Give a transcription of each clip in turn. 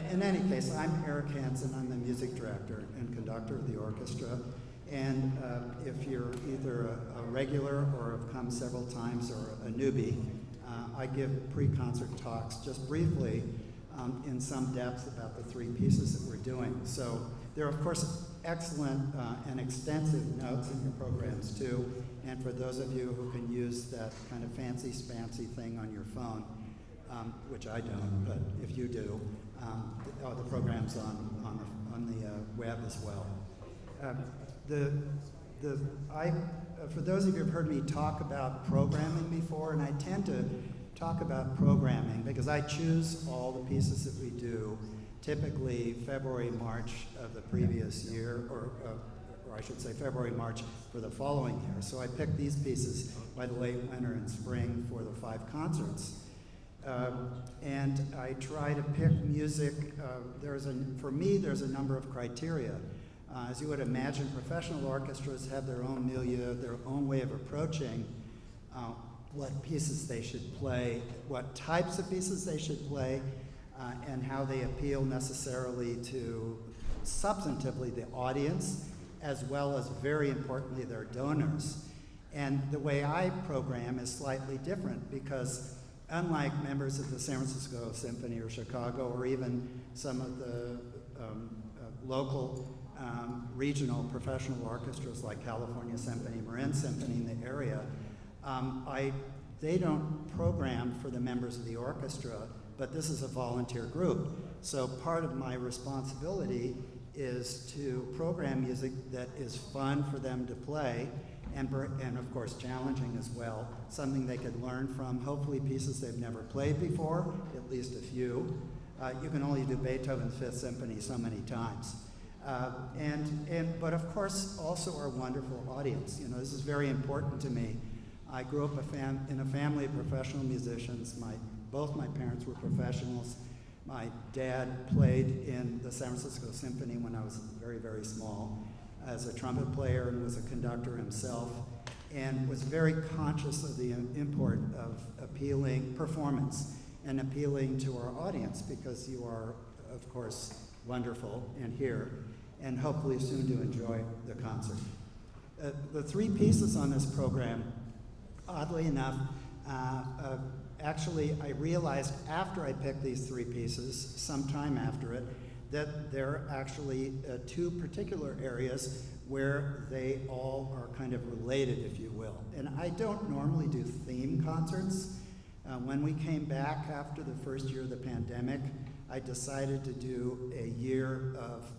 In any case, I'm Eric Hansen. I'm the music director and conductor of the orchestra. And if you're either a regular or have come several times or a newbie, I give pre-concert talks just briefly in some depth about the three pieces that we're doing. So there are, of course, excellent and extensive notes in your programs too. And for those of you who can use that kind of fancy thing on your phone, which I don't, but if you do, the program's on the web as well. For those of you who've heard me talk about programming before, and I tend to talk about programming because I choose all the pieces that we do, typically February, March of the previous year, or I should say February, March for the following year. So I picked these pieces by the late winter and spring for the 5 concerts. And I try to pick music. For me, there's a number of criteria. As you would imagine, professional orchestras have their own milieu, their own way of approaching what pieces they should play, what types of pieces they should play, and how they appeal necessarily to substantively the audience, as well as very importantly their donors. And the way I program is slightly different because unlike members of the San Francisco Symphony or Chicago or even some of the local regional professional orchestras like California Symphony, Marin Symphony in the area, they don't program for the members of the orchestra, but this is a volunteer group. So part of my responsibility is to program music that is fun for them to play and of course challenging as well, something they could learn from, hopefully pieces they've never played before, at least a few. You can only do Beethoven's Fifth Symphony so many times. But of course also our wonderful audience. You know, this is very important to me. I grew up in a family of professional musicians. Both my parents were professionals. My dad played in the San Francisco Symphony when I was very, very small as a trumpet player and was a conductor himself, and was very conscious of the import of appealing performance and appealing to our audience because you are, of course, wonderful and here, and hopefully soon to enjoy the concert. The 3 pieces on this program, oddly enough, actually I realized after I picked these 3 pieces, sometime after it, that there are actually 2 particular areas where they all are kind of related, if you will. And I don't normally do theme concerts. When we came back after the first year of the pandemic, I decided to do a year of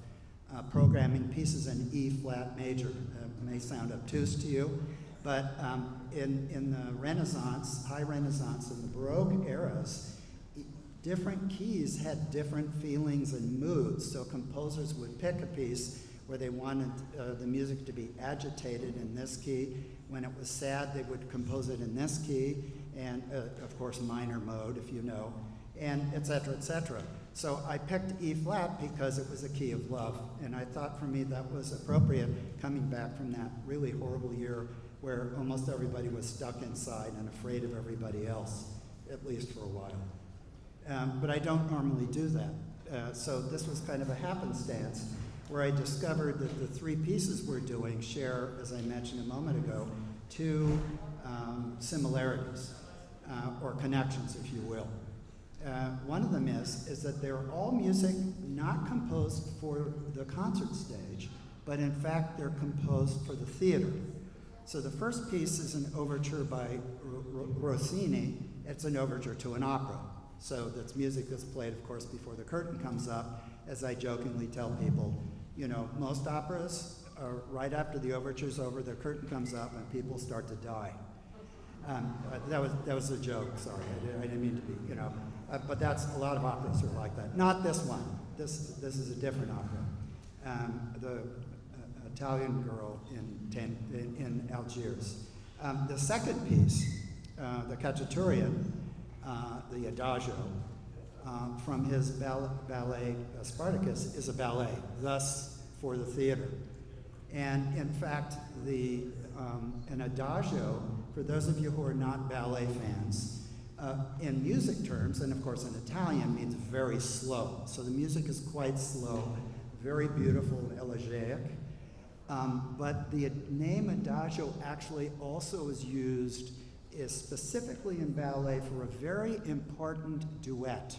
programming pieces in E-flat major. It may sound obtuse to you, but in the Renaissance, High Renaissance, and the Baroque eras, different keys had different feelings and moods. So composers would pick a piece where they wanted the music to be agitated in this key. When it was sad, they would compose it in this key, and of course minor mode, if you know, and et cetera, et cetera. So I picked E-flat because it was a key of love, and I thought for me that was appropriate coming back from that really horrible year where almost everybody was stuck inside and afraid of everybody else, at least for a while. But I don't normally do that. So this was kind of a happenstance where I discovered that the 3 pieces we're doing share, as I mentioned a moment ago, 2 similarities or connections, if you will. One of them is that they're all music not composed for the concert stage, but in fact they're composed for the theater. So the first piece is an overture by Rossini. It's an overture to an opera. So that's music that's played, of course, before the curtain comes up. As I jokingly tell people, you know, most operas are right after the overture's over, the curtain comes up and people start to die. That was a joke, sorry, I didn't mean to be, you know. But that's, a lot of operas are like that. Not this one, this is a different opera. The Italian Girl in Algiers. The second piece, the Khachaturian, the Adagio, from his ballet Spartacus, is a ballet, thus for the theater. And in fact, an Adagio, for those of you who are not ballet fans, in music terms, and of course in Italian, means very slow. So the music is quite slow, very beautiful and elegiac. But the name Adagio actually also is used specifically in ballet for a very important duet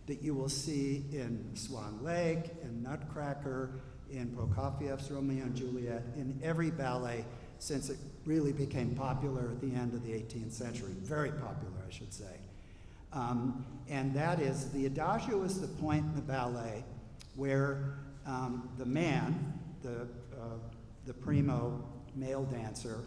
that you will see in Swan Lake, in Nutcracker, in Prokofiev's Romeo and Juliet, in every ballet since it really became popular at the end of the 18th century. Very popular, I should say. And that is, the Adagio is the point in the ballet where the man, the primo male dancer,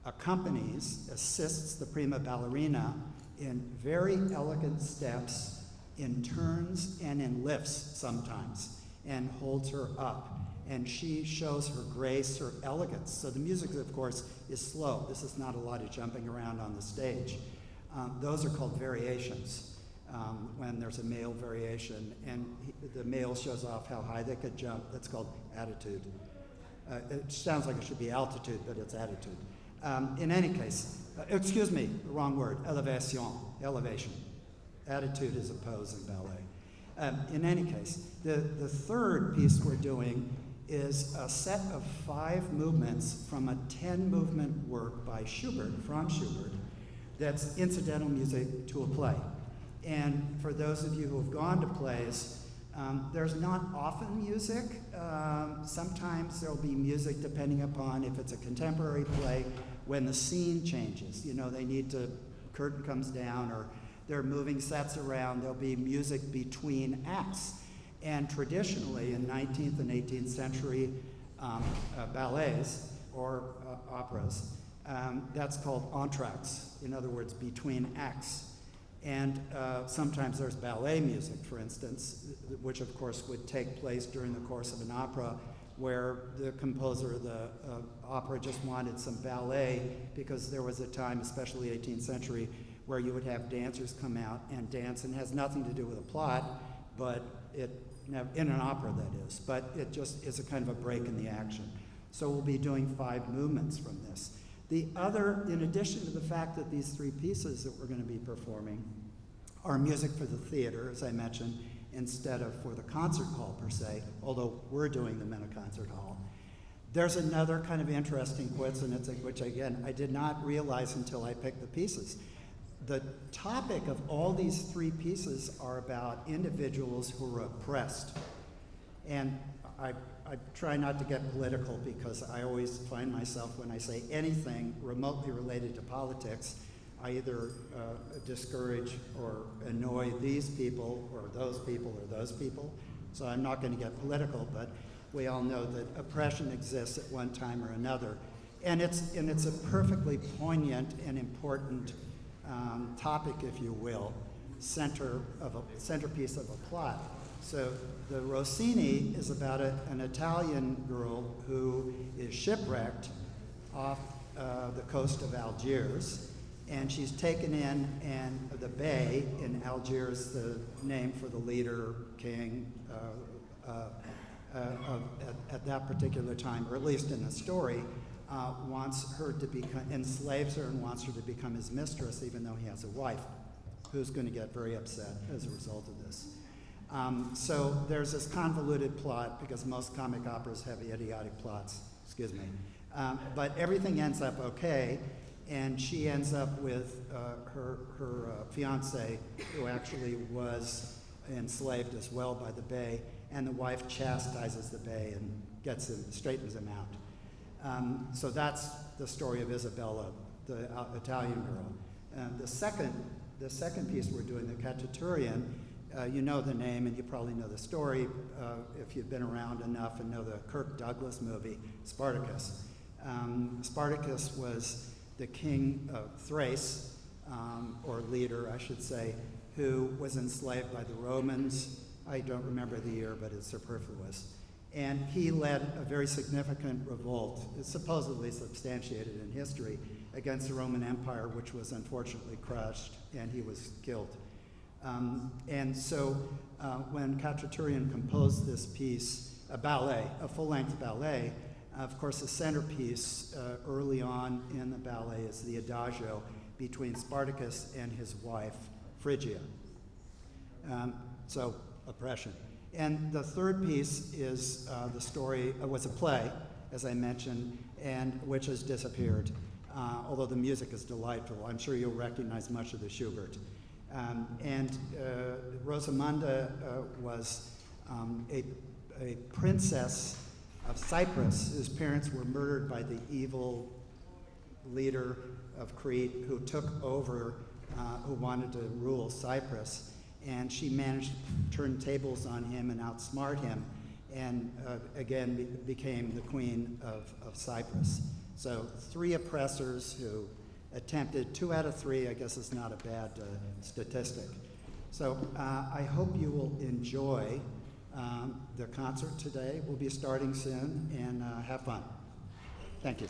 accompanies, assists the prima ballerina in very elegant steps, in turns and in lifts sometimes, and holds her up. And she shows her grace, her elegance. So the music, of course, is slow. This is not a lot of jumping around on the stage. Those are called variations, when there's a male variation, and the male shows off how high they could jump. That's called attitude. It sounds like it should be altitude, but it's attitude. In any case, excuse me, the wrong word, elevation. Attitude is a pose in ballet. In any case, the third piece we're doing is a set of 5 movements from a 10-movement work by Schubert, Franz Schubert, that's incidental music to a play. And for those of you who have gone to plays, there's not often music. Sometimes there'll be music depending upon if it's a contemporary play, when the scene changes. You know, they need to, curtain comes down, or they're moving sets around, there'll be music between acts. And traditionally, in 19th and 18th century ballets or operas, that's called entr'actes, in other words, between acts. And sometimes there's ballet music, for instance, which of course would take place during the course of an opera, where the composer of the opera just wanted some ballet, because there was a time, especially 18th century, where you would have dancers come out and dance, and it has nothing to do with the plot, but in an opera that is, but it just is a kind of a break in the action. So we'll be doing 5 movements from this. The other, in addition to the fact that these 3 pieces that we're going to be performing are music for the theater, as I mentioned, instead of for the concert hall per se, although we're doing them in a concert hall. There's another kind of interesting coincidence, which again, I did not realize until I picked the pieces. The topic of all these 3 pieces are about individuals who are oppressed. And I try not to get political, because I always find myself, when I say anything remotely related to politics, I either discourage or annoy these people or those people or those people. So I'm not going to get political, but we all know that oppression exists at one time or another. And it's a perfectly poignant and important topic, if you will, centerpiece of a plot. So the Rossini is about an Italian girl who is shipwrecked off the coast of Algiers, and she's taken in, and the Bey in Algiers, the name for the leader, king, at that particular time, or at least in the story, wants her to become, enslaves her and wants her to become his mistress, even though he has a wife who's going to get very upset as a result of this. So there's this convoluted plot, because most comic operas have idiotic plots, excuse me. But everything ends up okay, and she ends up with her fiancé, who actually was enslaved as well by the Bey, and the wife chastises the Bey and straightens him out. So that's the story of Isabella, the Italian girl. The second piece we're doing, the Khachaturian, you know the name and you probably know the story if you've been around enough and know the Kirk Douglas movie, Spartacus. Spartacus was the king of Thrace, or leader, I should say, who was enslaved by the Romans. I don't remember the year, but it's superfluous. And he led a very significant revolt, it's supposedly substantiated in history, against the Roman Empire, which was unfortunately crushed, and he was killed. And so when Khachaturian composed this piece, a ballet, a full-length ballet, of course the centerpiece early on in the ballet is the Adagio between Spartacus and his wife, Phrygia. So oppression. And the third piece is the story, was a play, as I mentioned, and which has disappeared, although the music is delightful. I'm sure you'll recognize much of the Schubert. Rosamunde was a princess of Cyprus whose parents were murdered by the evil leader of Crete who took over, who wanted to rule Cyprus. And she managed to turn tables on him and outsmart him, and again became the queen of Cyprus. So 3 oppressors who attempted, 2 out of 3, I guess is not a bad statistic. So I hope you will enjoy the concert today. We'll be starting soon, and have fun. Thank you.